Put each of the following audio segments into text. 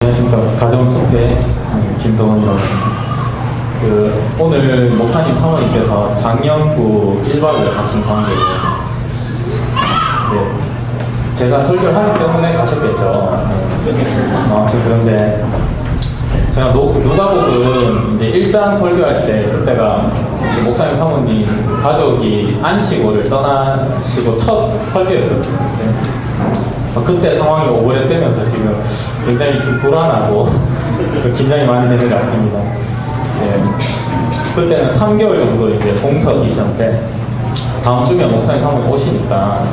안녕하십니까. 가정숲의 김동원이라고 합니다. 오늘 목사님 사모님께서 작년부 1박을 하신 관계로 제가 설교를 하기 때문에 가셨겠죠. 아무튼 그런데 제가 누가복음 이제 1장 설교할 때 그때가 목사님 사모님 가족이 안식오를 떠나시고 첫 설교였거든요. 그때 상황이 오버랩되면서 지금 굉장히 좀 불안하고 긴장이 많이 되는 것 같습니다. 그때는 3개월 정도 이제 공석이셨는데 다음 주면 목사님 사모님 오시니까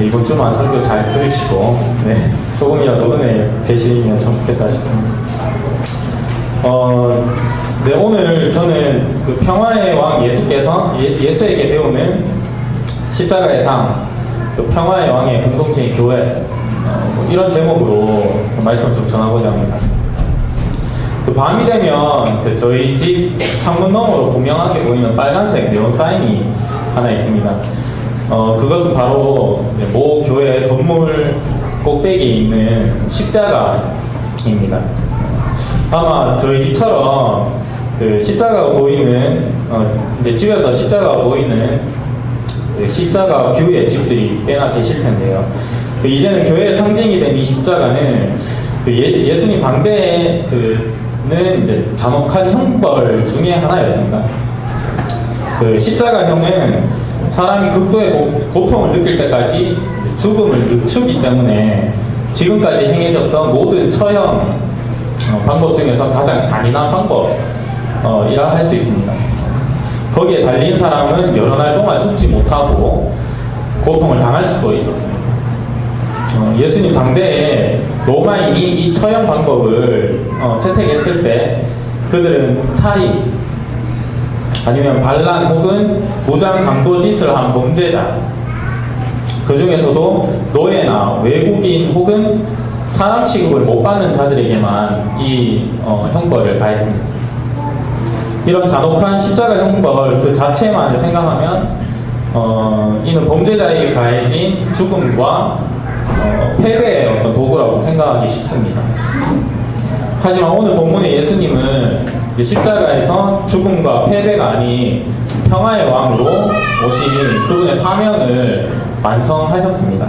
이번 주만 설교 잘 들으시고 조금이라도 은혜 되시면 참 좋겠다 싶습니다. 오늘 저는 그 평화의 왕 예수께서 예수에게 배우는 십자가의 삶, 그 평화의 왕의 공동체인 교회, 이런 제목으로 말씀을 좀 전하고자 합니다. 그 밤이 되면 저희 집 창문 너머로 분명하게 보이는 빨간색 네온 사인이 하나 있습니다. 그것은 바로 모 교회 건물 꼭대기에 있는 십자가입니다. 아마 저희 집처럼 그 십자가가 보이는 이제 집에서 십자가가 보이는 십자가 뷰의 집들이 꽤나 계실 텐데요. 이제는 교회의 상징이 된 이 십자가는 예수님 당대에는 이제 잔혹한 형벌 중에 하나였습니다. 그 십자가형은 사람이 극도의 고통을 느낄 때까지 죽음을 늦추기 때문에 지금까지 행해졌던 모든 처형 방법 중에서 가장 잔인한 방법이라 할 수 있습니다. 거기에 달린 사람은 여러 날 동안 죽지 못하고 고통을 당할 수도 있었습니다. 예수님 당대에 로마인이 이 처형 방법을 채택했을 때 그들은 살인 아니면 반란 혹은 무장 강도 짓을 한 범죄자, 그 중에서도 노예나 외국인 혹은 사람 취급을 못 받는 자들에게만 이 형벌을 가했습니다. 이런 잔혹한 십자가 형벌 그 자체만을 생각하면 이는 범죄자에게 가해진 죽음과 패배의 어떤 도구라고 생각하기 쉽습니다. 하지만 오늘 본문의 예수님은 이제 십자가에서 죽음과 패배가 아닌 평화의 왕으로 오신 그분의 사명을 완성하셨습니다.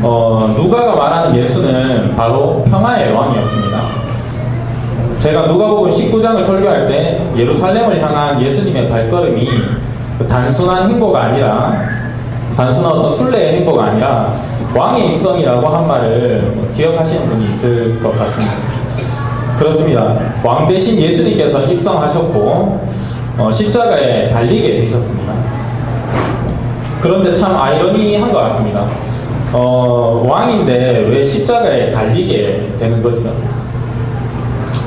누가가 말하는 예수는 바로 평화의 왕이었습니다. 제가 누가복음 19장을 설교할 때 예루살렘을 향한 예수님의 발걸음이 단순한 행보가 아니라 단순한 어떤 순례의 행보가 아니라 왕의 입성이라고 한 말을 기억하시는 분이 있을 것 같습니다. 그렇습니다. 왕 대신 예수님께서 입성하셨고 십자가에 달리게 되셨습니다. 그런데 참 아이러니한 것 같습니다. 왕인데 왜 십자가에 달리게 되는 거죠?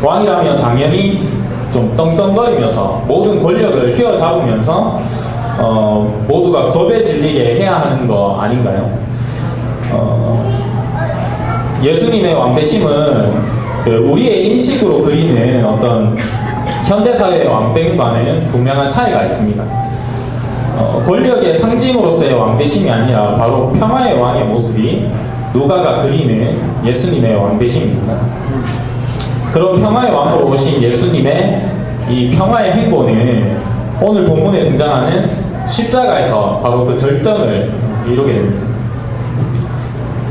왕이라면 당연히 좀 떵떵거리면서 모든 권력을 휘어잡으면서 모두가 겁에 질리게 해야 하는 거 아닌가요? 예수님의 왕대심은 우리의 인식으로 그리는 어떤 현대사회의 왕됨과는 분명한 차이가 있습니다. 권력의 상징으로서의 왕대심이 아니라 바로 평화의 왕의 모습이 누가가 그리는 예수님의 왕대심입니다. 그런 평화의 왕으로 오신 예수님의 이 평화의 행보는 오늘 본문에 등장하는 십자가에서 바로 그 절정을 이루게 됩니다.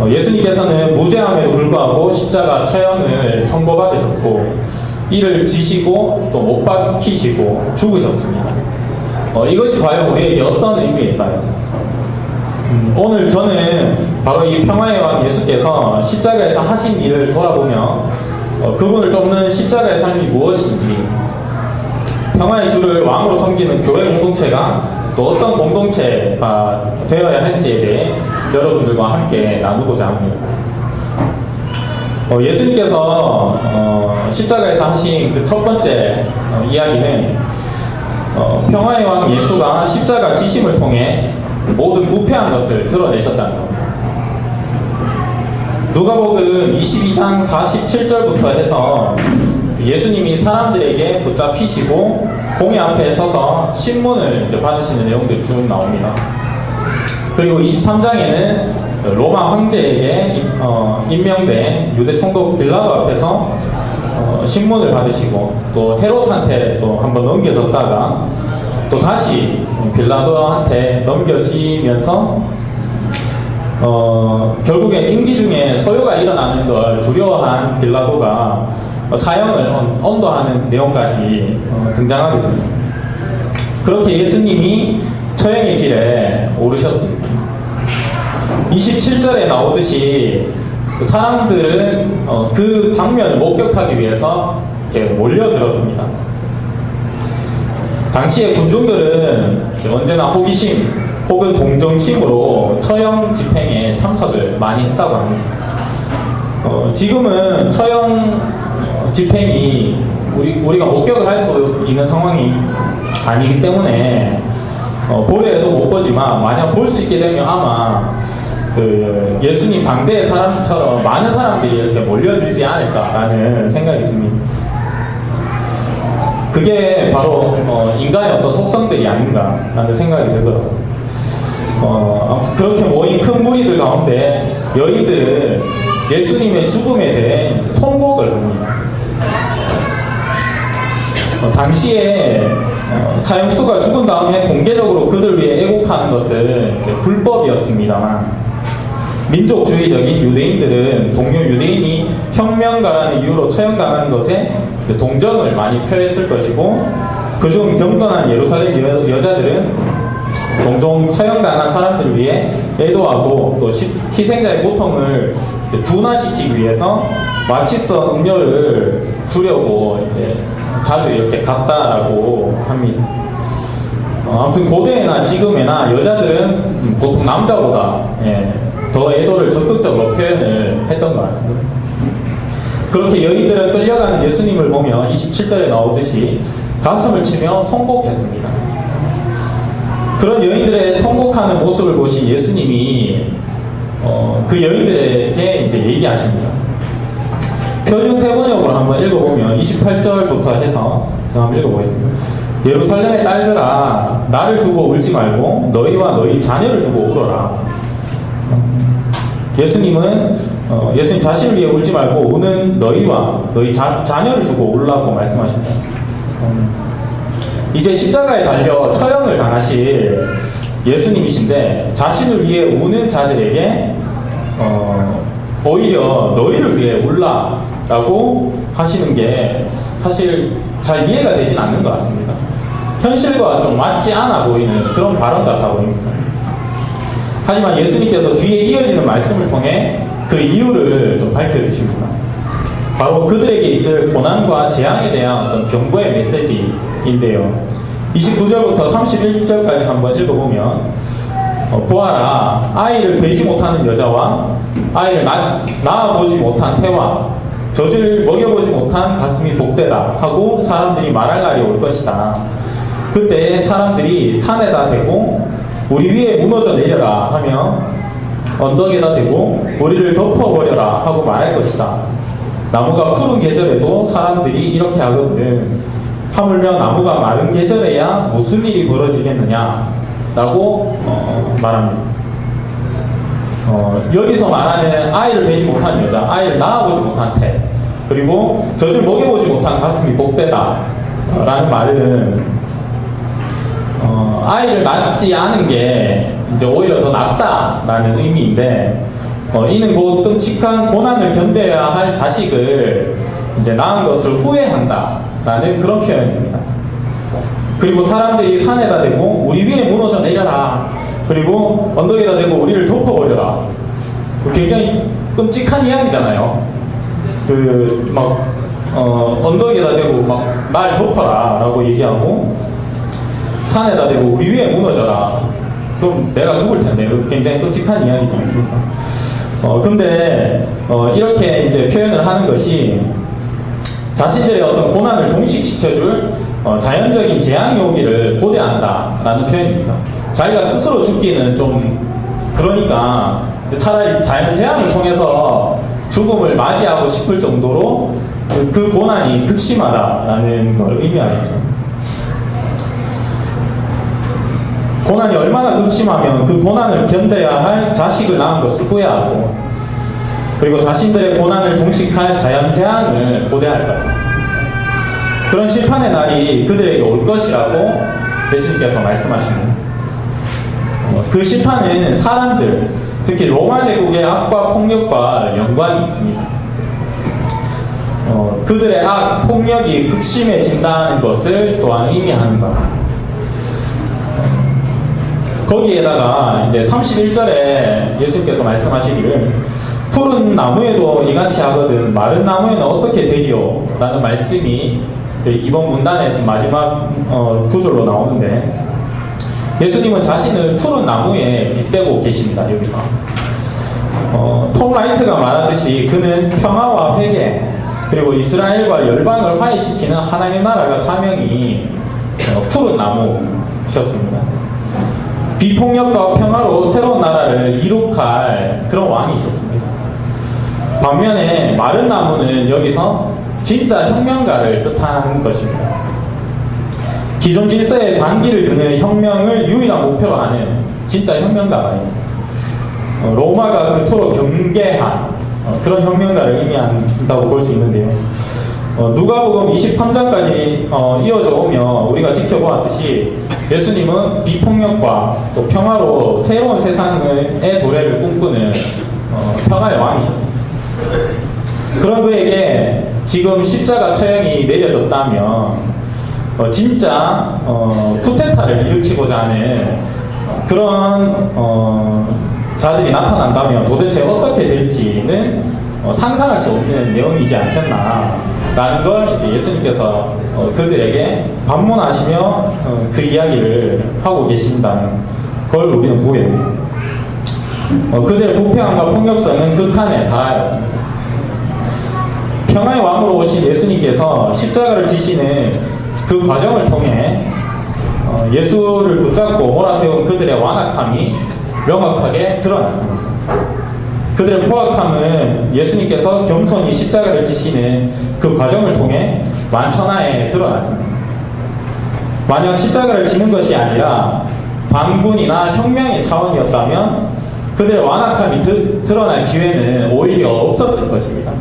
예수님께서는 무죄함에도 불구하고 십자가 처형을 선고받으셨고 이를 지시고 또 못 박히시고 죽으셨습니다. 이것이 과연 우리에게 어떤 의미일까요? 오늘 저는 바로 이 평화의 왕 예수께서 십자가에서 하신 일을 돌아보며 그분을 쫓는 십자가의 삶이 무엇인지, 평화의 주를 왕으로 섬기는 교회 공동체가 또 어떤 공동체가 되어야 할지에 대해 여러분들과 함께 나누고자 합니다. 예수님께서 십자가에서 하신 그 첫 번째 이야기는 평화의 왕 예수가 십자가 지심을 통해 모든 부패한 것을 드러내셨다는 겁니다. 누가복음 22장 47절부터 해서 예수님이 사람들에게 붙잡히시고 공회 앞에 서서 신문을 받으시는 내용들이 쭉 나옵니다. 그리고 23장에는 로마 황제에게 임명된 유대 총독 빌라도 앞에서 신문을 받으시고 또 헤롯한테 또 한번 넘겨졌다가 또 다시 빌라도한테 넘겨지면서 결국에 임기 중에 소요가 일어나는 걸 두려워한 빌라도가 사형을 언도하는 내용까지 등장하게 됩니다. 그렇게 예수님이 처형의 길에 오르셨습니다. 27절에 나오듯이 사람들은 그 장면을 목격하기 위해서 이렇게 몰려들었습니다. 당시의 군중들은 언제나 호기심 혹은 동정심으로 처형 집행에 참석을 많이 했다고 합니다. 지금은 처형 집행이 우리가 목격을 할 수 있는 상황이 아니기 때문에 보려도 못 보지만 만약 볼 수 있게 되면 아마 그 예수님 당대의 사람처럼 많은 사람들이 이렇게 몰려들지 않을까라는 생각이 듭니다. 그게 바로 인간의 어떤 속성들이 아닌가라는 생각이 들더라고요. 아무튼 그렇게 모인 큰 무리들 가운데 여인들은 예수님의 죽음에 대해 통곡을 합니다. 당시에 사형수가 죽은 다음에 공개적으로 그들 위해 애곡하는 것은 불법이었습니다만 민족주의적인 유대인들은 동료 유대인이 혁명가라는 이유로 처형당하는 것에 동정을 많이 표했을 것이고 그중 경건한 예루살렘 여자들은 종종 처형당한 사람들을 위해 애도하고 또 희생자의 고통을 둔화시키기 위해서 마취성 음료를 주려고 이제 자주 이렇게 갔다라고 합니다. 아무튼 고대에나 지금에나 여자들은 보통 남자보다 더 애도를 적극적으로 표현을 했던 것 같습니다. 그렇게 여인들은 끌려가는 예수님을 보며 27절에 나오듯이 가슴을 치며 통곡했습니다. 그런 여인들의 통곡하는 모습을 보신 예수님이 그 여인들에게 이제 얘기하십니다. 표준 세번역으로 한번 읽어보면 28절부터 해서 제가 한번 읽어보겠습니다. 예루살렘의 딸들아 나를 두고 울지 말고 너희와 너희 자녀를 두고 울어라. 예수님은 예수님 자신을 위해 울지 말고 우는 너희와 너희 자녀를 두고 울라고 말씀하십니다. 이제 십자가에 달려 처형을 당하실 예수님이신데 자신을 위해 우는 자들에게 오히려 너희를 위해 울라라고 하시는 게 사실 잘 이해가 되진 않는 것 같습니다. 현실과 좀 맞지 않아 보이는 그런 발언 같아 보입니다. 하지만 예수님께서 뒤에 이어지는 말씀을 통해 그 이유를 좀 밝혀주십니다. 바로 그들에게 있을 고난과 재앙에 대한 어떤 경고의 메시지인데요. 29절부터 31절까지 한번 읽어보면 보아라 아이를 베지 못하는 여자와 아이를 낳아보지 못한 태와 젖을 먹여보지 못한 가슴이 복되다 하고 사람들이 말할 날이 올 것이다. 그때 사람들이 산에다 대고 우리 위에 무너져 내려라 하며 언덕에다 대고 우리를 덮어버려라 하고 말할 것이다. 나무가 푸른 계절에도 사람들이 이렇게 하거든. 하물며 나무가 마른 계절에야 무슨 일이 벌어지겠느냐 라고 말합니다. 여기서 말하는 아이를 베지 못한 여자, 아이를 낳아보지 못한 태, 그리고 젖을 먹여보지 못한 가슴이 복되다 라는 말은 아이를 낳지 않은 게 이제 오히려 더 낫다라는 의미인데 이는 곧 끔찍한 고난을 견뎌야 할 자식을 이제 낳은 것을 후회한다라는 그런 표현입니다. 그리고 사람들이 산에다 대고 우리 위에 무너져 내려라. 그리고 언덕에다 대고 우리를 덮어버려라. 굉장히 끔찍한 이야기잖아요. 언덕에다 대고 막 날 덮어라라고 얘기하고 산에다 대고 우리 위에 무너져라. 그럼 내가 죽을 텐데. 굉장히 끔찍한 이야기지 않습니까? 근데 이렇게 이제 표현을 하는 것이 자신들의 어떤 고난을 종식시켜줄 자연적인 재앙이 오기를 고대한다라는 표현입니다. 자기가 스스로 죽기는 좀 그러니까 차라리 자연 재앙을 통해서 죽음을 맞이하고 싶을 정도로 그 고난이 극심하다라는 걸 의미하겠죠. 고난이 얼마나 극심하면 그 고난을 견뎌야 할 자식을 낳은 것을 후회하고, 그리고 자신들의 고난을 종식할 자연재앙을 고대할까요? 그런 심판의 날이 그들에게 올 것이라고 예수님께서 말씀하십니다. 그 심판은 사람들, 특히 로마 제국의 악과 폭력과 연관이 있습니다. 그들의 악, 폭력이 극심해진다는 것을 또한 의미하는 것 같습니다. 거기에다가 이제 31절에 예수님께서 말씀하시기를 푸른 나무에도 이같이 하거든 마른 나무에는 어떻게 되리요? 라는 말씀이 이번 문단의 마지막 구절로 나오는데, 예수님은 자신을 푸른 나무에 빗대고 계십니다. 여기서 톰 라이트가 말하듯이 그는 평화와 회개, 그리고 이스라엘과 열방을 화해시키는 하나님 나라가 사명이 푸른 나무셨습니다. 비폭력과 평화로 새로운 나라를 이룩할 그런 왕이셨습니다. 반면에 마른 나무는 여기서 진짜 혁명가를 뜻하는 것입니다. 기존 질서에 반기를 드는 혁명을 유일한 목표로 하는 진짜 혁명가입니다. 로마가 그토록 경계한 그런 혁명가를 의미한다고 볼 수 있는데요. 누가복음 23장까지 이어져 오면 우리가 지켜보았듯이 예수님은 비폭력과 또 평화로 새로운 세상의 도래를 꿈꾸는 평화의 왕이셨습니다. 그런 그에게 지금 십자가 처형이 내려졌다면 진짜 쿠데타를 일으키고자 하는 그런 자들이 나타난다면 도대체 어떻게 될지는 상상할 수 없는 내용이지 않겠나라는 걸 이제 예수님께서 그들에게 반문하시며 그 이야기를 하고 계신다는 걸 우리는 보게 됩니다. 그들의 부패함과 폭력성은 극한에 달하였습니다. 평화의 왕으로 오신 예수님께서 십자가를 지시는 그 과정을 통해 예수를 붙잡고 몰아세운 그들의 완악함이 명확하게 드러났습니다. 그들의 포악함은 예수님께서 겸손히 십자가를 지시는 그 과정을 통해 만천하에 드러났습니다. 만약 십자가를 지는 것이 아니라 반군이나 혁명의 차원이었다면 그들의 완악함이 드러날 기회는 오히려 없었을 것입니다.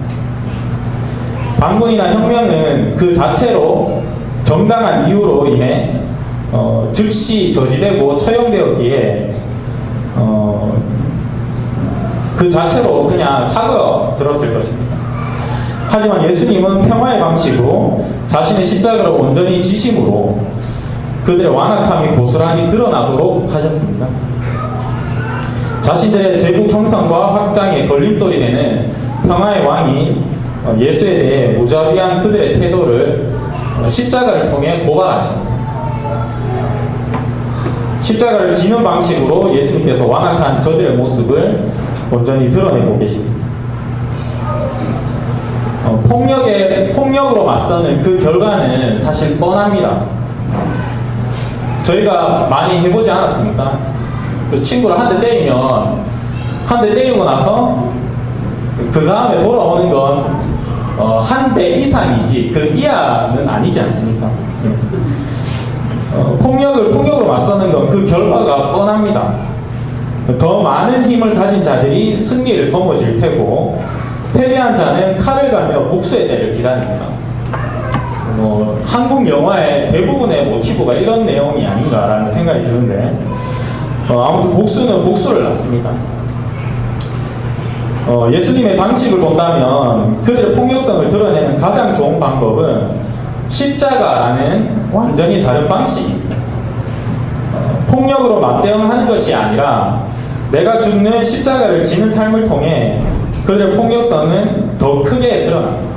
반군이나 혁명은 그 자체로 정당한 이유로 인해 즉시 저지되고 처형되었기에 그 자체로 그냥 사그러들었을 것입니다. 하지만 예수님은 평화의 방식으로 자신의 십자가를 온전히 지심으로 그들의 완악함이 고스란히 드러나도록 하셨습니다. 자신들의 제국 형성과 확장에 걸림돌이 되는 평화의 왕인 예수에 대해 무자비한 그들의 태도를 십자가를 통해 고발하십니다. 십자가를 지는 방식으로 예수님께서 완악한 저들의 모습을 온전히 드러내고 계십니다. 폭력으로 맞서는 그 결과는 사실 뻔합니다. 저희가 많이 해보지 않았습니까? 그 친구를 한 대 때리면 한 대 때리고 나서 그 다음에 돌아오는 건 한 대 이상이지 그 이하는 아니지 않습니까? 폭력으로 맞서는 건 그 결과가 뻔합니다. 더 많은 힘을 가진 자들이 승리를 거머쥘 테고 패배한 자는 칼을 갈며 복수의 때를 기다립니다. 한국 영화의 대부분의 모티브가 이런 내용이 아닌가라는 생각이 드는데 아무튼 복수는 복수를 낳습니다. 예수님의 방식을 본다면 그들의 폭력성을 드러내는 가장 좋은 방법은 십자가라는 완전히 다른 방식입니다. 폭력으로 맞대응하는 것이 아니라 내가 죽는 십자가를 지는 삶을 통해 그들의 폭력성은 더 크게 드러납니다.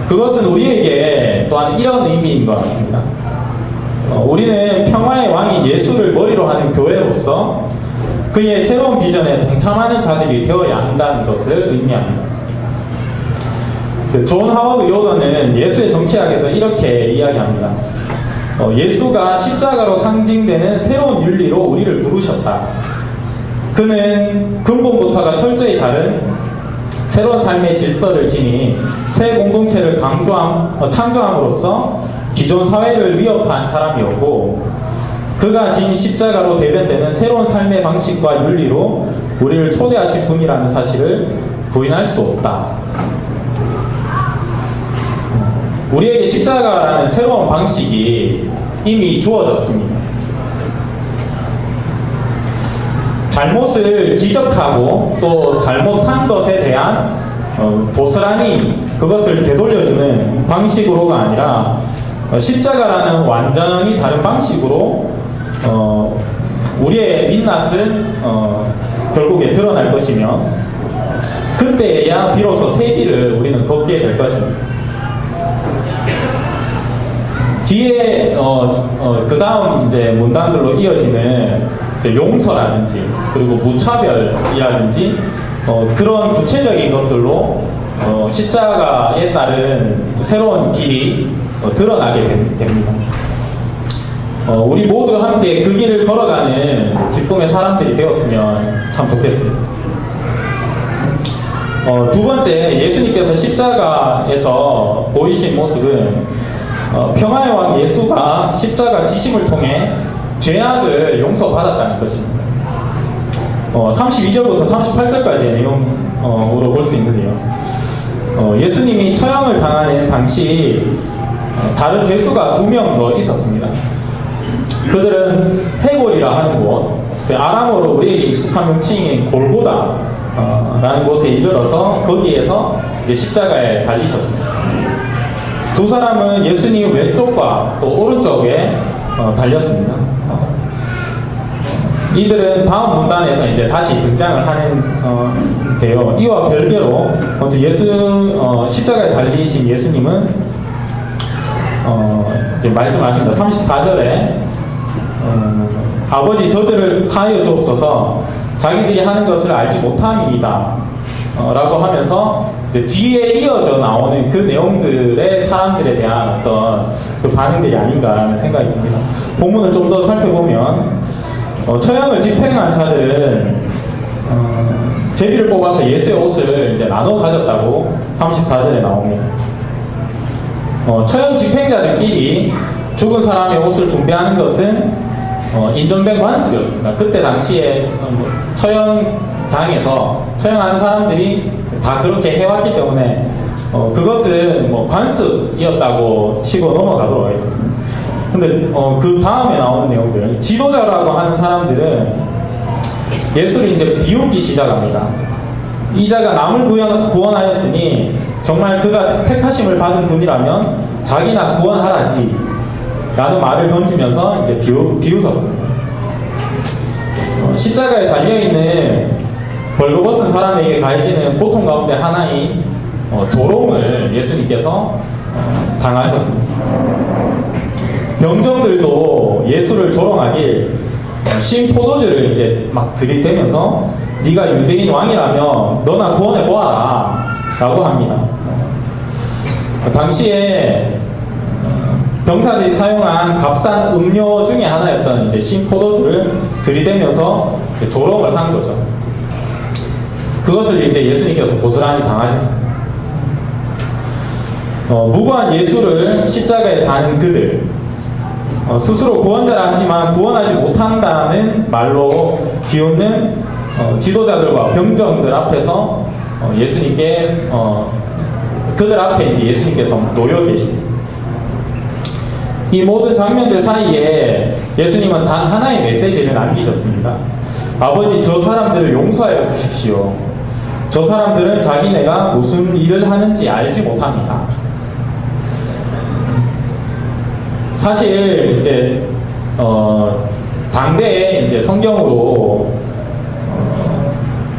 그것은 우리에게 또한 이런 의미인 것 같습니다. 우리는 평화의 왕인 예수를 머리로 하는 교회로서 그의 새로운 비전에 동참하는 자들이 되어야 한다는 것을 의미합니다. 존 하워드 요더는 예수의 정치학에서 이렇게 이야기합니다. 예수가 십자가로 상징되는 새로운 윤리로 우리를 부르셨다. 그는 근본부터가 철저히 다른 새로운 삶의 질서를 지니 새 공동체를 창조함으로써 기존 사회를 위협한 사람이었고, 그가 진 십자가로 대변되는 새로운 삶의 방식과 윤리로 우리를 초대하신 분이라는 사실을 부인할 수 없다. 우리에게 십자가라는 새로운 방식이 이미 주어졌습니다. 잘못을 지적하고 또 잘못한 것에 대한 고스란히 그것을 되돌려주는 방식으로가 아니라 십자가라는 완전히 다른 방식으로 우리의 민낯은 결국에 드러날 것이며 그때야 비로소 새 길을 우리는 걷게 될 것입니다. 뒤에 그 다음 이제 문단들로 이어지는 이제 용서라든지 그리고 무차별이라든지 그런 구체적인 것들로 십자가에 따른 새로운 길이 드러나게 됩니다. 우리 모두 함께 그 길을 걸어가는 기쁨의 사람들이 되었으면 참 좋겠습니다. 두 번째, 예수님께서 십자가에서 보이신 모습은 평화의 왕 예수가 십자가 지심을 통해 죄악을 용서받았다는 것입니다. 32절부터 38절까지의 내용으로 볼 수 있는데요. 예수님이 처형을 당하는 당시 다른 죄수가 2명 더 있었습니다. 그들은 해골이라 하는 곳, 아람어로 우리에게 익숙한 명칭인 골고다라는 곳에 이르러서 거기에서 이제 십자가에 달리셨습니다. 두 사람은 예수님 왼쪽과 또 오른쪽에 달렸습니다. 이들은 다음 문단에서 이제 다시 등장을 하는데요. 이와 별개로 먼저 십자가에 달리신 예수님은 이제 말씀하십니다. 34절에 아버지 저들을 사하여 주옵소서 자기들이 하는 것을 알지 못함이다 라고 하면서 이제 뒤에 이어져 나오는 그 내용들의 사람들에 대한 어떤 그 반응들이 아닌가라는 생각이 듭니다. 본문을 좀 더 살펴보면 처형을 집행한 자들은 제비를 뽑아서 예수의 옷을 이제 나눠 가졌다고 34절에 나옵니다. 처형 집행자들끼리 죽은 사람의 옷을 분배하는 것은 인정된 관습이었습니다. 그때 당시에 처형장에서 처형하는 사람들이 다 그렇게 해왔기 때문에 그것은 뭐 관습이었다고 치고 넘어가도록 하겠습니다. 근데 그 다음에 나오는 내용들, 지도자라고 하는 사람들은 예수를 이제 비웃기 시작합니다. 이 자가 남을 구원하였으니 정말 그가 택하심을 받은 분이라면 자기나 구원하라지 라는 말을 던지면서 이제 비웃었습니다. 십자가에 달려있는 벌거벗은 사람에게 가해지는 고통 가운데 하나인 조롱을 예수님께서 당하셨습니다. 병정들도 예수를 조롱하길 신 포도주를 이제 막 들이대면서 네가 유대인 왕이라면 너나 구원해 보아라 라고 합니다. 당시에 병사들이 사용한 값싼 음료 중에 하나였던 이제 신 포도주를 들이대면서 조롱을 한 거죠. 그것을 이제 예수님께서 고스란히 당하셨습니다. 무고한 예수를 십자가에 다는 그들, 스스로 구원자라 하지만 구원하지 못한다는 말로 비웃는 지도자들과 병정들 앞에서 예수님께 그들 앞에 이제 예수님께서 놓여 계십니다. 이 모든 장면들 사이에 예수님은 단 하나의 메시지를 남기셨습니다. 아버지, 저 사람들을 용서하여 주십시오. 저 사람들은 자기네가 무슨 일을 하는지 알지 못합니다. 사실 이제 당대에 이제 성경으로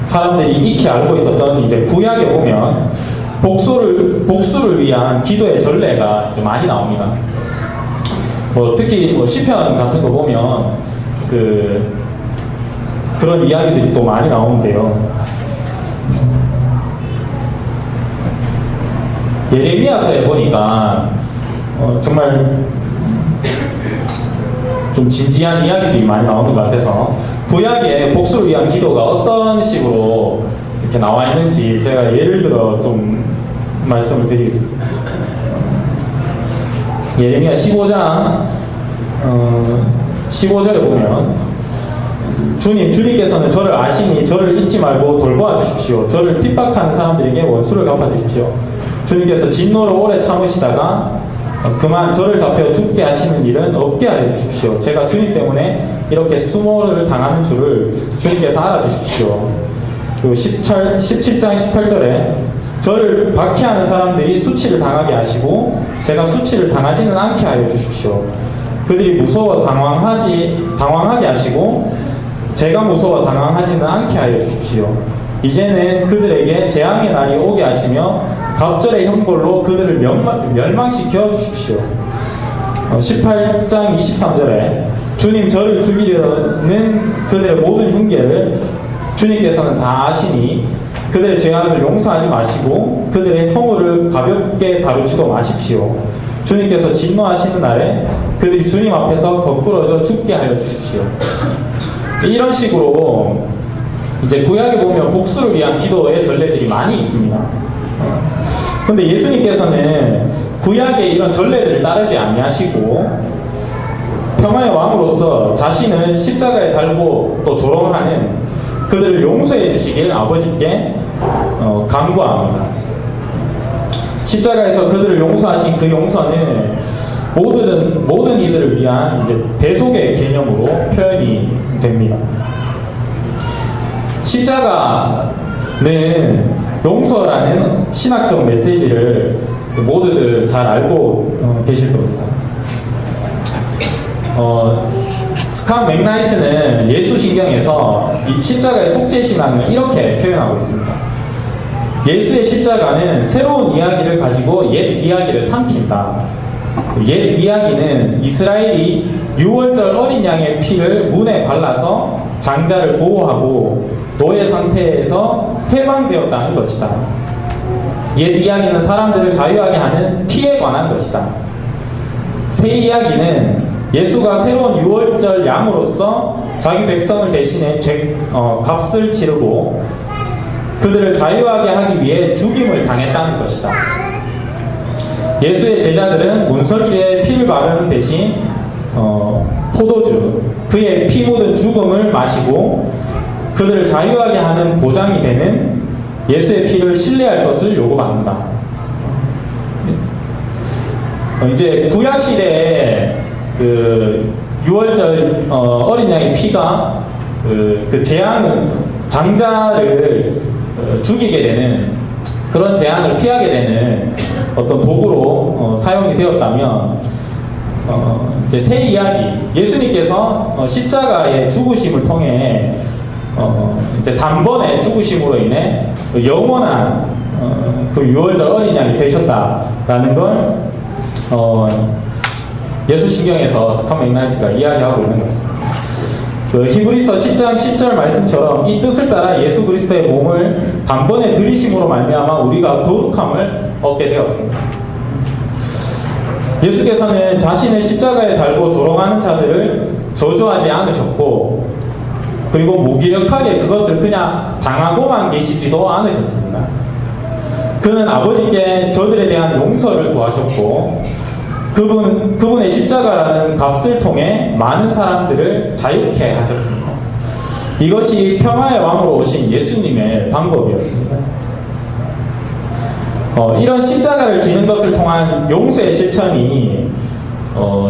사람들이 익히 알고 있었던 이제 구약에 보면 복수를 위한 기도의 전례가 좀 많이 나옵니다. 특히 시편 같은 거 보면 그런 이야기들이 또 많이 나오는데요. 예레미야서에 보니까 정말 좀 진지한 이야기들이 많이 나오는 것 같아서 구약에 복수를 위한 기도가 어떤 식으로 이렇게 나와 있는지 제가 예를 들어 좀 말씀을 드리겠습니다. 예레미야 15장 15절에 보면 주님께서는 저를 아시니 저를 잊지 말고 돌보아 주십시오. 저를 핍박하는 사람들에게 원수를 갚아주십시오. 주님께서 진노를 오래 참으시다가 그만 저를 잡혀 죽게 하시는 일은 없게 하여 주십시오. 제가 주님 때문에 이렇게 수모를 당하는 줄을 주님께서 알아주십시오. 그리고 17장 18절에 저를 박해하는 사람들이 수치를 당하게 하시고 제가 수치를 당하지는 않게 하여 주십시오. 그들이 무서워 당황하게 하시고 제가 무서워 당황하지는 않게 하여 주십시오. 이제는 그들에게 재앙의 날이 오게 하시며 갑절의 형벌로 그들을 멸망시켜 주십시오. 18장 23절에 주님 저를 죽이려는 그들의 모든 흉계를 주님께서는 다 아시니 그들의 죄악을 용서하지 마시고 그들의 허물을 가볍게 다루지도 마십시오. 주님께서 진노하시는 날에 그들이 주님 앞에서 거꾸러져 죽게 하여 주십시오. 이런 식으로 이제 구약에 보면 복수를 위한 기도의 전례들이 많이 있습니다. 근데 예수님께서는 구약의 이런 전례들을 따르지 아니하시고 평화의 왕으로서 자신을 십자가에 달고 또 조롱하는 그들을 용서해 주시길 아버지께 간구합니다. 십자가에서 그들을 용서하신 그 용서는 모든 이들을 위한 이제 대속의 개념으로 표현이 됩니다. 십자가는 용서라는 신학적 메시지를 모두들 잘 알고 계실 겁니다. 스캇 맥나이트는 예수신경에서 이 십자가의 속죄신앙을 이렇게 표현하고 있습니다. 예수의 십자가는 새로운 이야기를 가지고 옛 이야기를 삼킨다. 옛 이야기는 이스라엘이 6월절 어린 양의 피를 문에 발라서 장자를 보호하고 노예 상태에서 해방되었다는 것이다. 옛 이야기는 사람들을 자유하게 하는 피에 관한 것이다. 새 이야기는 예수가 새로운 6월절 양으로서 자기 백성을 대신해 값을 치르고 그들을 자유하게 하기 위해 죽임을 당했다는 것이다. 예수의 제자들은 문설주에 피를 바르는 대신 포도주, 그의 피 묻은 죽음을 마시고 그들을 자유하게 하는 보장이 되는 예수의 피를 신뢰할 것을 요구받는다. 이제 구약시대에 그 6월절 어린 양의 피가 그 장자를 죽이게 되는 그런 재앙을 피하게 되는 어떤 도구로 사용이 되었다면 이제 새 이야기, 예수님께서 십자가의 죽으심을 통해 이제 단번에 죽으심으로 인해 영원한 그 6월절 어린 양이 되셨다라는 걸 예수신경에서 스캇 맥나이트가 이야기하고 있는 것 같습니다. 그 히브리서 10장 10절 말씀처럼 이 뜻을 따라 예수 그리스도의 몸을 단번에 들이심으로 말미암아 우리가 거룩함을 얻게 되었습니다. 예수께서는 자신을 십자가에 달고 조롱하는 자들을 저주하지 않으셨고 그리고 무기력하게 그것을 그냥 당하고만 계시지도 않으셨습니다. 그는 아버지께 저들에 대한 용서를 구하셨고 그분의 십자가라는 값을 통해 많은 사람들을 자유케 하셨습니다. 이것이 평화의 왕으로 오신 예수님의 방법이었습니다. 이런 십자가를 지는 것을 통한 용서의 실천이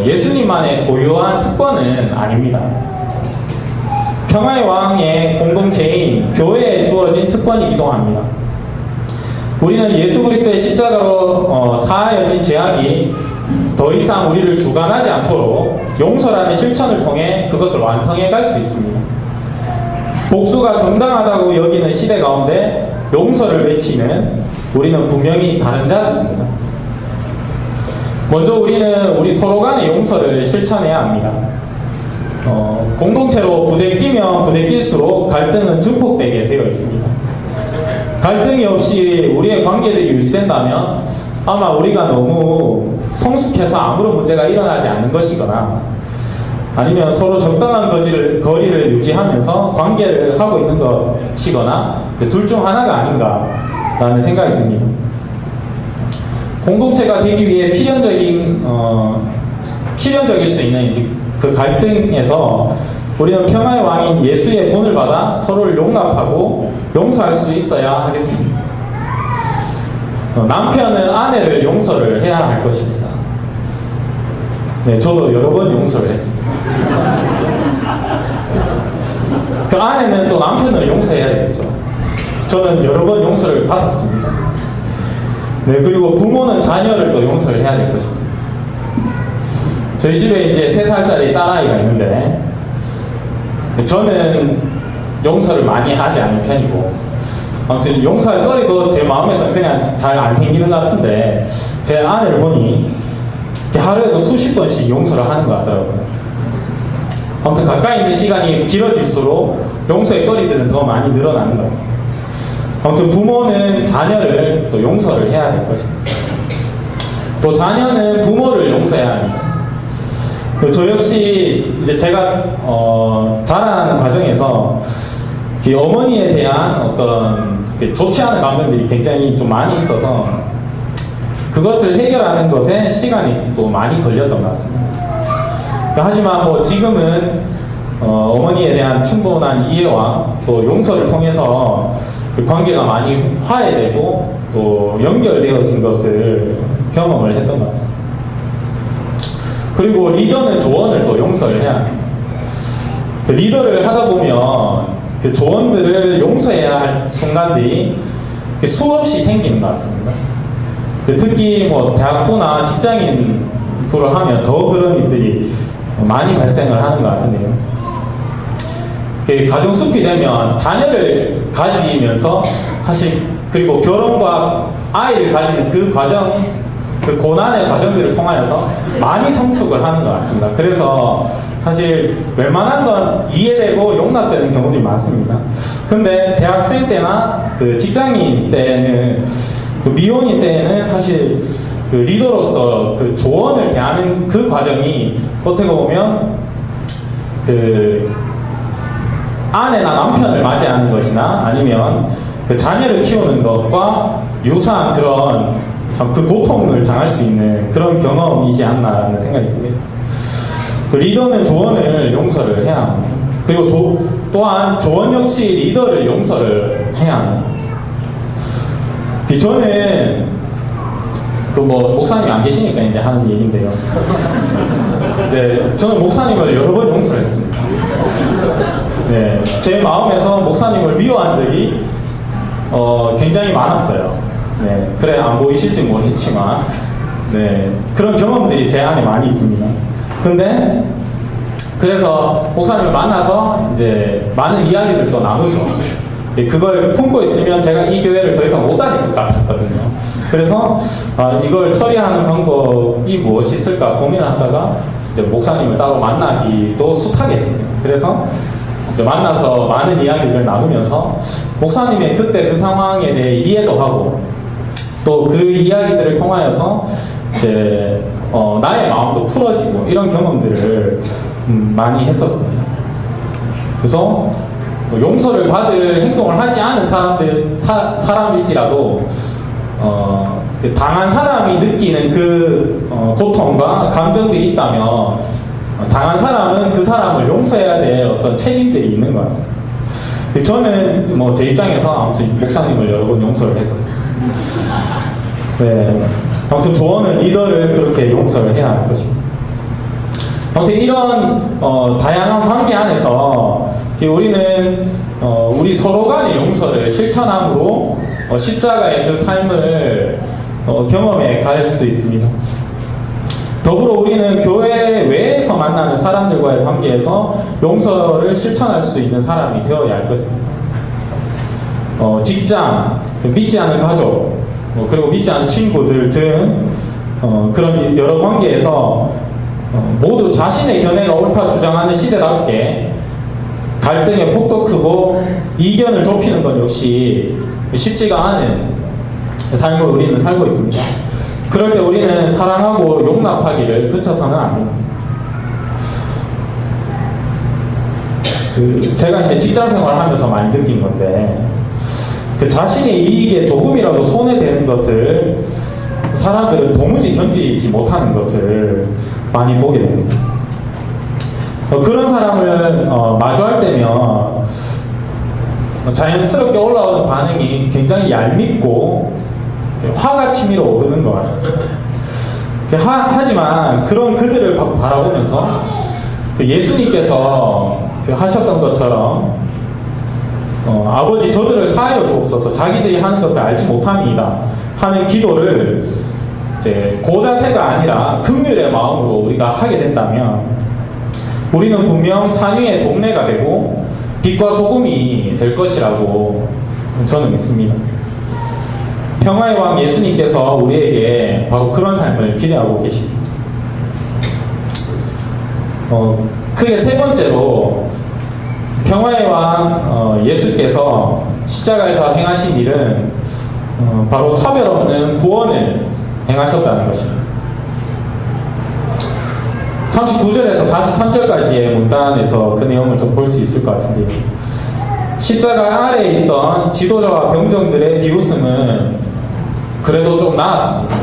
예수님만의 고유한 특권은 아닙니다. 평화의 왕의 공동체인 교회에 주어진 특권이기도 합니다. 우리는 예수 그리스도의 십자가로 사하여진 죄악이 더 이상 우리를 주관하지 않도록 용서라는 실천을 통해 그것을 완성해 갈 수 있습니다. 복수가 정당하다고 여기는 시대 가운데 용서를 외치는 우리는 분명히 다른 자들입니다. 먼저 우리는 우리 서로 간의 용서를 실천해야 합니다. 공동체로 부대끼면 부대낄수록 갈등은 증폭되게 되어 있습니다. 갈등이 없이 우리의 관계들이 유지된다면 아마 우리가 너무 성숙해서 아무런 문제가 일어나지 않는 것이거나 아니면 서로 적당한 거리를 유지하면서 관계를 하고 있는 것이거나 둘 중 하나가 아닌가라는 생각이 듭니다. 공동체가 되기 위해 필연적일 수 있는 이제 그 갈등에서 우리는 평화의 왕인 예수의 본을 받아 서로를 용납하고 용서할 수 있어야 하겠습니다. 남편은 아내를 용서를 해야 할 것입니다. 네, 저도 여러 번 용서를 했습니다. 그 아내는 또 남편을 용서해야 되겠죠. 저는 여러 번 용서를 받았습니다. 네, 그리고 부모는 자녀를 또 용서를 해야 될 것입니다. 저희 집에 이제 3살짜리 딸아이가 있는데, 저는 용서를 많이 하지 않는 편이고, 아무튼 용서할 거리도 제 마음에서 그냥 잘 안 생기는 것 같은데, 제 아내를 보니 하루에도 수십 번씩 용서를 하는 것 같더라고요. 아무튼 가까이 있는 시간이 길어질수록 용서의 거리들은 더 많이 늘어나는 것 같습니다. 아무튼 부모는 자녀를 또 용서를 해야 될 것입니다. 또 자녀는 부모를 용서해야 합니다. 저 역시 이제 제가 자라나는 과정에서 어머니에 대한 어떤 좋지 않은 감정들이 굉장히 좀 많이 있어서 그것을 해결하는 것에 시간이 또 많이 걸렸던 것 같습니다. 하지만 뭐 지금은 어머니에 대한 충분한 이해와 또 용서를 통해서 그 관계가 많이 화해되고 또 연결되어진 것을 경험을 했던 것 같습니다. 그리고 리더는 조언을 또 용서를 해야 합니다. 그 리더를 하다 보면 그 조언들을 용서해야 할 순간들이 수없이 생기는 것 같습니다. 특히 뭐 대학부나 직장인 부를 하면 더 그런 일들이 많이 발생을 하는 것 같은데요. 가정숲이 되면 자녀를 가지면서 사실 그리고 결혼과 아이를 가지는 그 과정, 그 고난의 과정들을 통하여서 많이 성숙을 하는 것 같습니다. 그래서 사실 웬만한 건 이해되고 용납되는 경우들이 많습니다. 근데 대학생 때나 그 직장인 때는 그 미혼인 때는 사실 그 리더로서 그 조언을 대하는 그 과정이 어떻게 보면 그 아내나 남편을 맞이하는 것이나 아니면 그 자녀를 키우는 것과 유사한 그런 참 그 고통을 당할 수 있는 그런 경험이지 않나라는 생각이 듭니다. 그 리더는 조언을 용서를 해야 합니다. 그리고 또한 조언 역시 리더를 용서를 해야 합니다. 저는 그 뭐 목사님이 안 계시니까 이제 하는 얘기인데요. 네, 저는 목사님을 여러 번 용서를 했습니다. 네, 제 마음에서 목사님을 미워한 적이 굉장히 많았어요. 네, 그래 안 보이실지 모르겠지만, 네, 그런 경험들이 제 안에 많이 있습니다. 근데 그래서 목사님을 만나서 이제 많은 이야기를 또 나누죠. 그걸 품고 있으면 제가 이 교회를 더 이상 못 다닐 것 같았거든요. 그래서 이걸 처리하는 방법이 무엇이 있을까 고민을 하다가 이제 목사님을 따로 만나기도 숱하게 했습니다. 그래서 이제 만나서 많은 이야기를 나누면서 목사님의 그때 그 상황에 대해 이해도 하고 또 그 이야기들을 통하여서 이제 나의 마음도 풀어지고 이런 경험들을 많이 했었습니다. 그래서 용서를 받을 행동을 하지 않은 사람일지라도 그 당한 사람이 느끼는 그 고통과 감정들이 있다면 당한 사람은 그 사람을 용서해야 될 어떤 책임들이 있는 것 같습니다. 저는 뭐 제 입장에서 아무튼 목사님을 여러 번 용서를 했었습니다. 네, 아무튼 조언은 리더를 그렇게 용서를 해야 할 것입니다. 아무튼 이런 다양한 관계 안에서 우리는 우리 서로 간의 용서를 실천함으로 십자가의 그 삶을 경험해 갈 수 있습니다. 더불어 우리는 교회 외에서 만나는 사람들과의 관계에서 용서를 실천할 수 있는 사람이 되어야 할 것입니다. 직장, 믿지 않는 가족, 그리고 믿지 않는 친구들 등 그런 여러 관계에서 모두 자신의 견해가 옳다 주장하는 시대답게 갈등의 폭도 크고 이견을 좁히는 것 역시 쉽지가 않은 삶을 우리는 살고 있습니다. 그럴 때 우리는 사랑하고 용납하기를 그쳐서는 안 됩니다. 제가 이제 직장 생활을 하면서 많이 느낀 건데 그 자신의 이익에 조금이라도 손해되는 것을 사람들은 도무지 견디지 못하는 것을 많이 보게 됩니다. 그런 사람을 마주할 때면 자연스럽게 올라오는 반응이 굉장히 얄밉고 화가 치밀어 오르는 것 같습니다. 하지만 그런 그들을 바라보면서 예수님께서 하셨던 것처럼 아버지 저들을 사하여 주옵소서, 자기들이 하는 것을 알지 못함이다 하는 기도를 이제 고자세가 아니라 긍휼의 마음으로 우리가 하게 된다면 우리는 분명 산 위의 동네가 되고 빛과 소금이 될 것이라고 저는 믿습니다. 평화의 왕 예수님께서 우리에게 바로 그런 삶을 기대하고 계십니다. 크게 세 번째로 평화의 왕 예수께서 십자가에서 행하신 일은 바로 차별 없는 구원을 행하셨다는 것입니다. 39절에서 43절까지의 문단에서 그 내용을 좀 볼 수 있을 것 같은데, 십자가 아래에 있던 지도자와 병정들의 비웃음은 그래도 좀 나았습니다.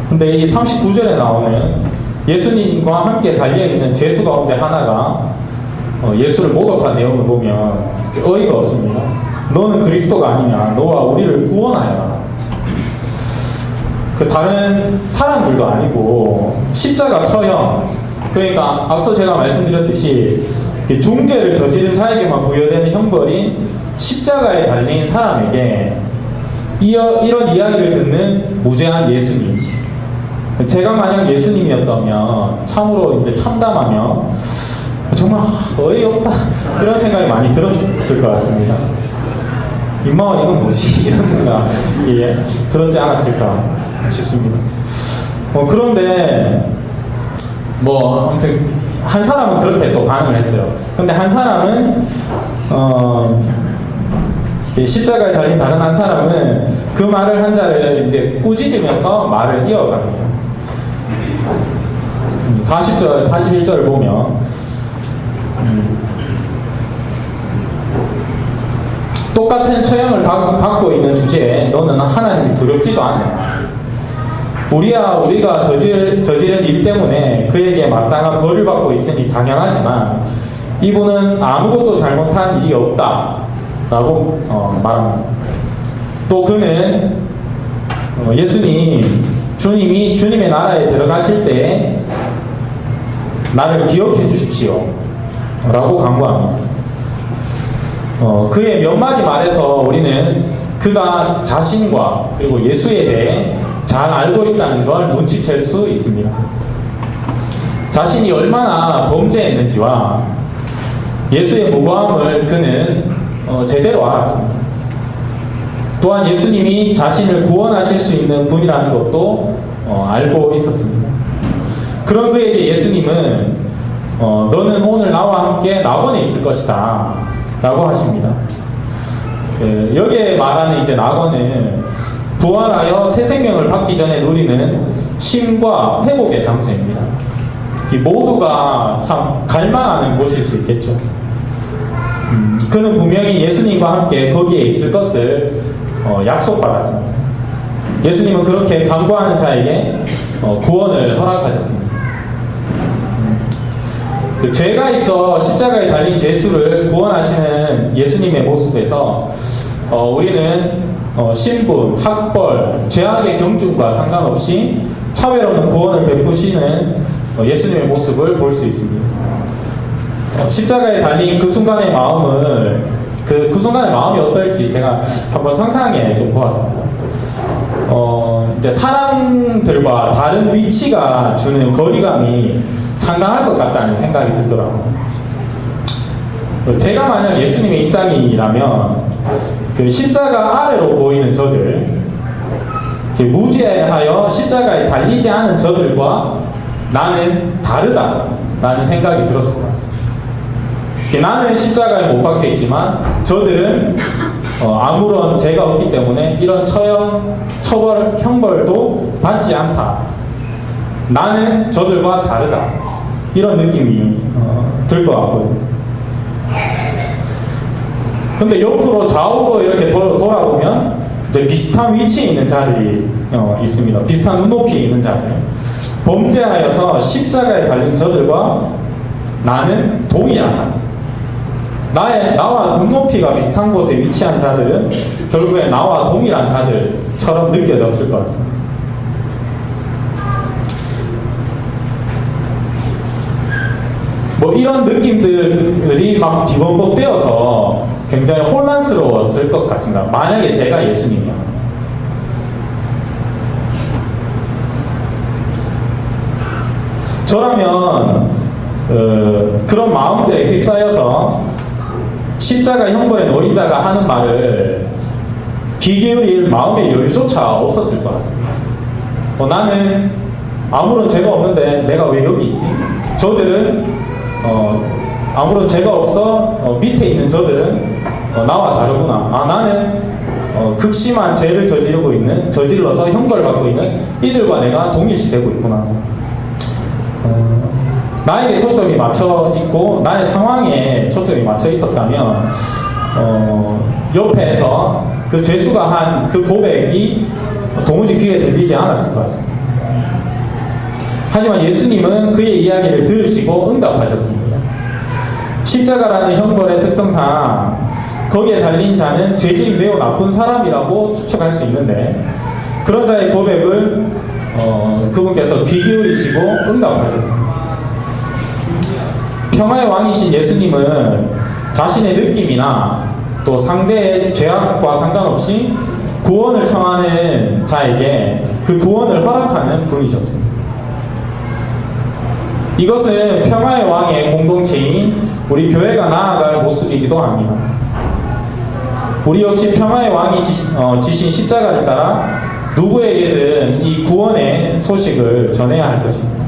근데 이 39절에 나오는 예수님과 함께 달려있는 죄수 가운데 하나가 예수를 모독한 내용을 보면 어이가 없습니다. 너는 그리스도가 아니냐, 너와 우리를 구원하여라. 그 다른 사람들도 아니고 십자가 처형, 그러니까 앞서 제가 말씀드렸듯이 중죄를 저지른 자에게만 부여되는 형벌인 십자가에 달린 사람에게 이런 이야기를 듣는 무죄한 예수님, 제가 만약 예수님이었다면 참으로 이제 참담하며 정말 어이없다 이런 생각이 많이 들었을 것 같습니다. 임마와 이건 뭐지? 이런 생각이 들었지 않았을까 싶습니다. 그런데 아무튼 한 사람은 그렇게 또 반응을 했어요. 근데 한 사람은 십자가에 달린 다른 한 사람은 그 말을 한 자를 이제 꾸짖으면서 말을 이어갑니다. 40절, 41절을 보면 똑같은 처형을 받고 있는 주제에 너는 하나님이 두렵지도 않느냐. 우리가 저지른 일 때문에 그에게 마땅한 벌을 받고 있으니 당연하지만 이분은 아무것도 잘못한 일이 없다 라고 말합니다. 또 그는 주님이 주님의 나라에 들어가실 때 나를 기억해 주십시오 라고 강구합니다. 그의 몇 마디 말에서 우리는 그가 자신과 그리고 예수에 대해 잘 알고 있다는 걸 눈치챌 수 있습니다. 자신이 얼마나 범죄했는지와 예수의 무고함을 그는 제대로 알았습니다. 또한 예수님이 자신을 구원하실 수 있는 분이라는 것도 알고 있었습니다. 그런 그에게 예수님은 너는 오늘 나와 함께 낙원에 있을 것이다 라고 하십니다. 여기에 말하는 이제 낙원은 부활하여 새 생명을 받기 전에 누리는 쉼과 회복의 장소입니다. 이 모두가 참 갈망하는 곳일 수 있겠죠. 그는 분명히 예수님과 함께 거기에 있을 것을 약속받았습니다. 예수님은 그렇게 간구하는 자에게 구원을 허락하셨습니다. 그 죄가 있어 십자가에 달린 죄수를 구원하시는 예수님의 모습에서 우리는 신분, 학벌, 죄악의 경중과 상관없이 차별 없는 구원을 베푸시는 예수님의 모습을 볼 수 있습니다. 십자가에 달린 그 순간의 마음을 그 순간의 마음이 어떨지 제가 한번 상상해 좀 보았습니다. 이제 사람들과 다른 위치가 주는 거리감이 상당할 것 같다는 생각이 들더라고요. 제가 만약 예수님의 입장이라면 그 십자가 아래로 보이는 저들, 무죄하여 십자가에 달리지 않은 저들과 나는 다르다라는 생각이 들었을 것 같습니다. 나는 십자가에 못 박혀 있지만 저들은 아무런 죄가 없기 때문에 이런 처벌, 형벌도 받지 않다. 나는 저들과 다르다. 이런 느낌이 들 것 같거든요. 근데 옆으로 좌우로 이렇게 돌아보면 이제 비슷한 위치에 있는 자들이 있습니다. 비슷한 눈높이에 있는 자들. 범죄하여서 십자가에 달린 저들과 나는 동일하다. 나와 눈높이가 비슷한 곳에 위치한 자들은 결국에 나와 동일한 자들처럼 느껴졌을 것 같습니다. 뭐 이런 느낌들이 막 뒤범벅되어서 굉장히 혼란스러웠을 것 같습니다. 만약에 제가 예수님이면. 저라면 그런 마음들에 휩싸여서 십자가 형벌의 노인자가 하는 말을 귀 기울일 마음의 여유조차 없었을 것 같습니다. 나는 아무런 죄가 없는데 내가 왜 여기 있지? 저들은 아무런 죄가 없어 밑에 있는 저들은 나와 다르구나. 나는 극심한 죄를 저질러서 형벌받고 있는 이들과 내가 동일시되고 있구나. 나에게 초점이 맞춰 있고 나의 상황에 초점이 맞춰 있었다면 옆에서 그 죄수가 한 그 고백이 도무지 귀에 들리지 않았을 것 같습니다. 하지만 예수님은 그의 이야기를 들으시고 응답하셨습니다. 십자가라는 형벌의 특성상 거기에 달린 자는 죄질이 매우 나쁜 사람이라고 추측할 수 있는데 그런 자의 고백을 그분께서 귀 기울이시고 응답하셨습니다. 평화의 왕이신 예수님은 자신의 느낌이나 또 상대의 죄악과 상관없이 구원을 청하는 자에게 그 구원을 허락하는 분이셨습니다. 이것은 평화의 왕의 공동체인 우리 교회가 나아갈 모습이기도 합니다. 우리 역시 평화의 왕이 지신 십자가를 따라 누구에게든 이 구원의 소식을 전해야 할 것입니다.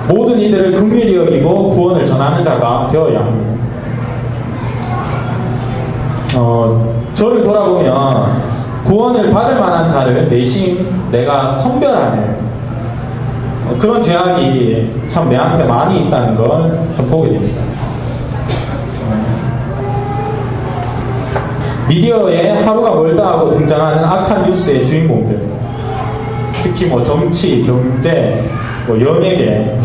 모든 이들을 긍휼히 여기고 구원을 전하는 자가 되어야 합니다. 저를 돌아보면 구원을 받을 만한 자를 내심 내가 선별하는 그런 죄악이 참 내한테 많이 있다는 걸 좀 보게 됩니다. 미디어에 하루가 멀다 하고 등장하는 악한 뉴스의 주인공들, 특히 뭐 정치, 경제, 뭐 연예계,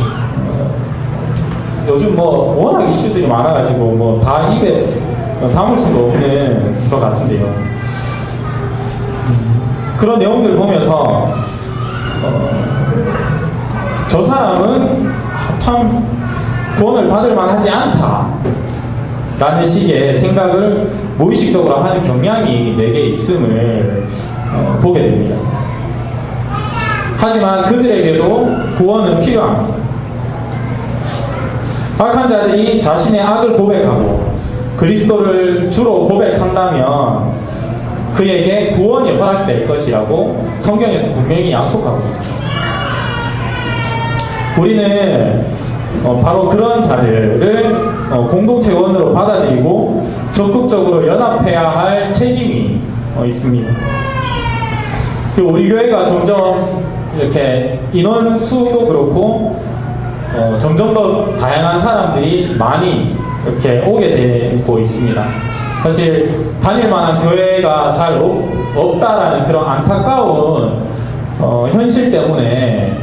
요즘 뭐 워낙 이슈들이 많아가지고 뭐 다 입에 담을 수가 없는 것 같은데요. 그런 내용들 보면서 저 사람은 참 구원을 받을 만하지 않다 라는 식의 생각을 무의식적으로 하는 경향이 내게 있음을 보게 됩니다. 하지만 그들에게도 구원은 필요합니다. 악한 자들이 자신의 악을 고백하고 그리스도를 주로 고백한다면 그에게 구원이 허락될 것이라고 성경에서 분명히 약속하고 있습니다. 우리는 바로 그런 자들을 공동체원으로 받아들이고 적극적으로 연합해야 할 책임이 있습니다. 우리 교회가 점점 이렇게 인원수도 그렇고 점점 더 다양한 사람들이 많이 이렇게 오게 되고 있습니다. 사실 다닐만한 교회가 잘 없다라는 그런 안타까운 현실 때문에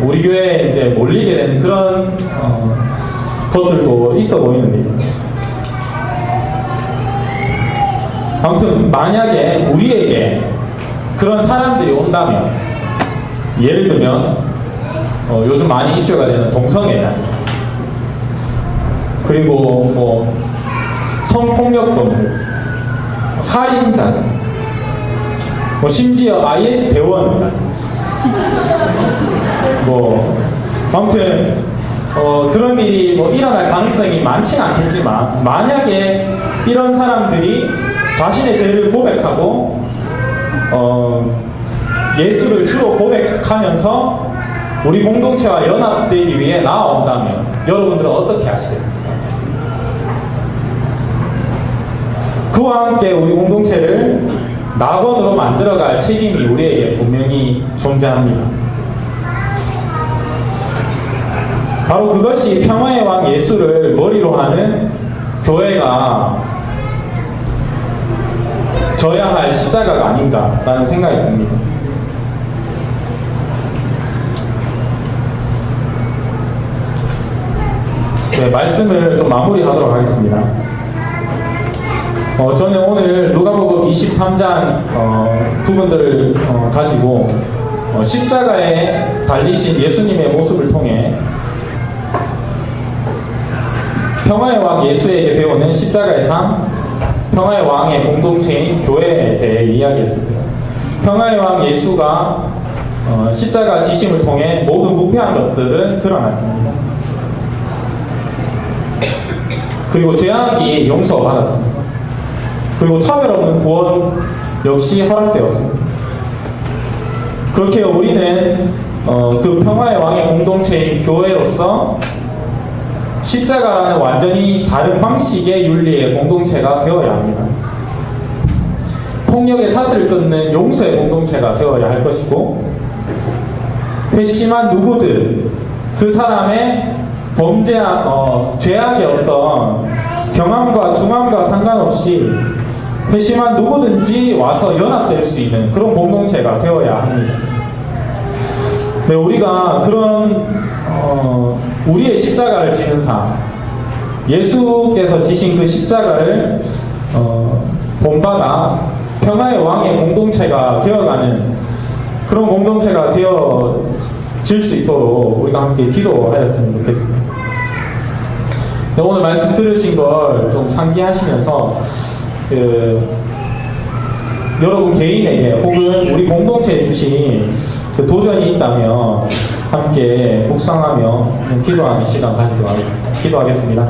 우리 교회에 이제 몰리게 되는 그런 것들도 있어 보이는데요. 아무튼 만약에 우리에게 그런 사람들이 온다면, 예를 들면 요즘 많이 이슈가 되는 동성애자, 그리고 뭐 성폭력범들, 살인자들, 뭐 심지어 IS 대원 뭐 아무튼 그런 일이 뭐 일어날 가능성이 많지는 않겠지만, 만약에 이런 사람들이 자신의 죄를 고백하고 예수를 주로 고백하면서 우리 공동체와 연합되기 위해 나아온다면 여러분들은 어떻게 하시겠습니까? 그와 함께 우리 공동체를 낙원으로 만들어갈 책임이 우리에게 분명히 존재합니다. 바로 그것이 평화의 왕 예수를 머리로 하는 교회가 져야 할 십자가가 아닌가라는 생각이 듭니다. 네, 말씀을 좀 마무리하도록 하겠습니다. 저는 오늘 누가복음 23장 부분들을 가지고 십자가에 달리신 예수님의 모습을 통해 평화의 왕 예수에게 배우는 십자가의 삶, 평화의 왕의 공동체인 교회에 대해 이야기했습니다. 평화의 왕 예수가 십자가 지심을 통해 모든 부패한 것들은 드러났습니다. 그리고 죄악이 용서받았습니다. 그리고 차별 없는 구원 역시 허락되었습니다. 그렇게 우리는 그 평화의 왕의 공동체인 교회로서 십자가라는 완전히 다른 방식의 윤리의 공동체가 되어야 합니다. 폭력의 사슬을 끊는 용서의 공동체가 되어야 할 것이고, 회심한 누구든 그 사람의 죄악의 어떤 경함과 중함과 상관없이 회심한 누구든지 와서 연합될 수 있는 그런 공동체가 되어야 합니다. 네, 우리가 그런 우리의 십자가를 지는 삶, 예수께서 지신 그 십자가를 본받아 평화의 왕의 공동체가 되어가는 그런 공동체가 되어질 수 있도록 우리가 함께 기도하였으면 좋겠습니다. 네, 오늘 말씀 들으신 걸 좀 상기하시면서 여러분 개인에게 혹은 우리 공동체에 주신 그 도전이 있다면 함께 묵상하며 기도하는 시간 가지도록 하겠습니다. 기도하겠습니다.